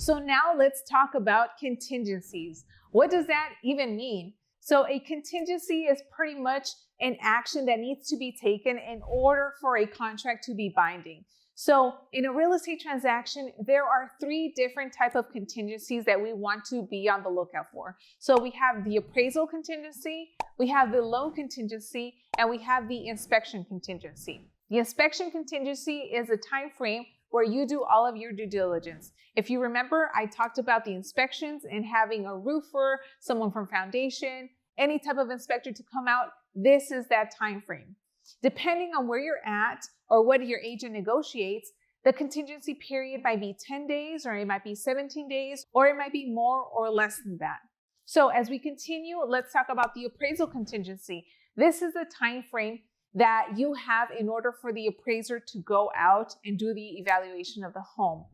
So now let's talk about contingencies. What does that even mean? So a contingency is pretty much an action that needs to be taken in order for a contract to be binding. So in a real estate transaction, there are 3 different types of contingencies that we want to be on the lookout for. So we have the appraisal contingency, we have the loan contingency, and we have the inspection contingency. The inspection contingency is a time frame where you do all of your due diligence. If you remember, I talked about the inspections and having a roofer, someone from foundation, any type of inspector to come out. This is that time frame. Depending on where you're at or what your agent negotiates, the contingency period might be 10 days, or it might be 17 days, or it might be more or less than that. So as we continue, let's talk about the appraisal contingency. This is the time frame that you have in order for the appraiser to go out and do the evaluation of the home.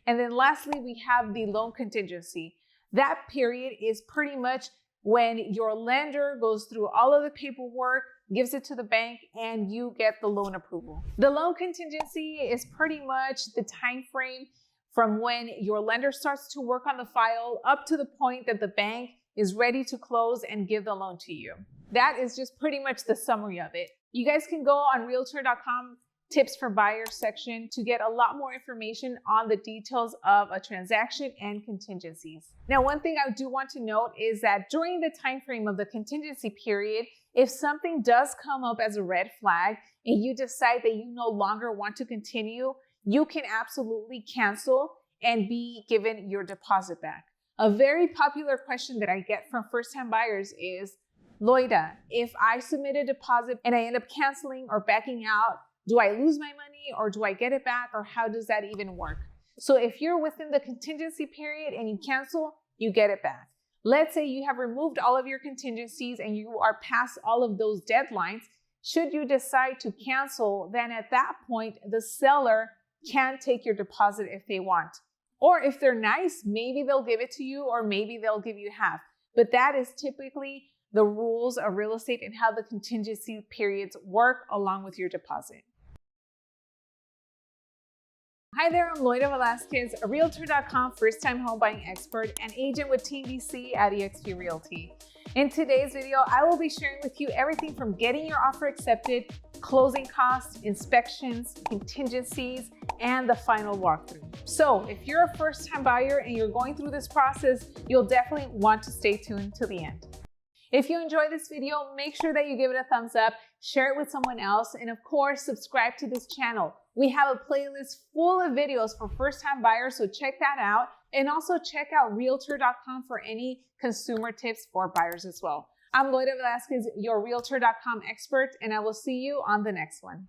And then lastly, we have the loan contingency. That period is pretty much when your lender goes through all of the paperwork, gives it to the bank, and you get the loan approval. The loan contingency is pretty much the time frame from when your lender starts to work on the file up to the point that the bank is ready to close and give the loan to you. That is just pretty much the summary of it. You guys can go on Realtor.com tips for buyers section to get a lot more information on the details of a transaction and contingencies. Now, one thing I do want to note is that during the time frame of the contingency period, if something does come up as a red flag and you decide that you no longer want to continue, you can absolutely cancel and be given your deposit back. A very popular question that I get from first-time buyers is, Loida, if I submit a deposit and I end up canceling or backing out, do I lose my money or do I get it back, or how does that even work? So if you're within the contingency period and you cancel, you get it back. Let's say you have removed all of your contingencies and you are past all of those deadlines. Should you decide to cancel, then at that point, the seller can take your deposit if they want. Or if they're nice, maybe they'll give it to you, or maybe they'll give you half. But that is typically the rules of real estate and how the contingency periods work along with your deposit. Hi there, I'm Loida Velasquez, a Realtor.com first-time home buying expert and agent with Team BC at eXp Realty. In today's video, I will be sharing with you everything from getting your offer accepted, closing costs, inspections, contingencies, and the final walkthrough. So if you're a first-time buyer and you're going through this process, you'll definitely want to stay tuned to the end. If you enjoyed this video, make sure that you give it a thumbs up, share it with someone else, and of course, subscribe to this channel. We have a playlist full of videos for first-time buyers, so check that out. And also check out Realtor.com for any consumer tips for buyers as well. I'm Loida Velasquez, your Realtor.com expert, and I will see you on the next one.